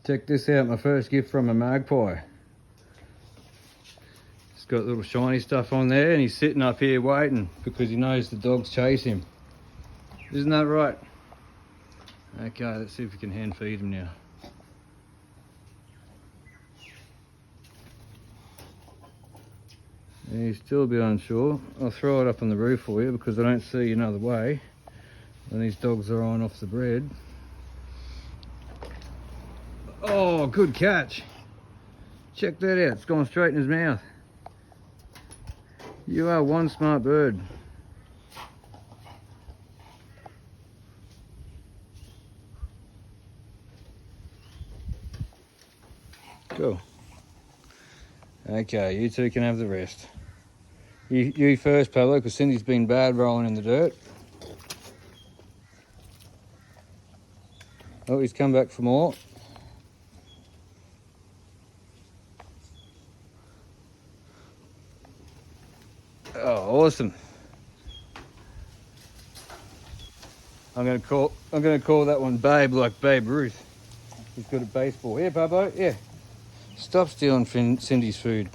Check this out, my first gift from a magpie. It's got little shiny stuff on there and he's sitting up here waiting because he knows the dogs chase him. Isn't that right? Okay, let's see if we can hand feed him now. He's still a bit unsure. I'll throw it up on the roof for you because I don't see another way. And these dogs are on off the bread. Oh, good catch. Check that out, it's gone straight in his mouth. You are one smart bird. Cool. Okay, you two can have the rest. You first, Pablo, because Cindy's been bad rolling in the dirt. Oh, he's come back for more. Oh, awesome. I'm gonna call that one Babe, like Babe Ruth. He's good at baseball. Here, Pablo, yeah. Stop stealing Cindy's food.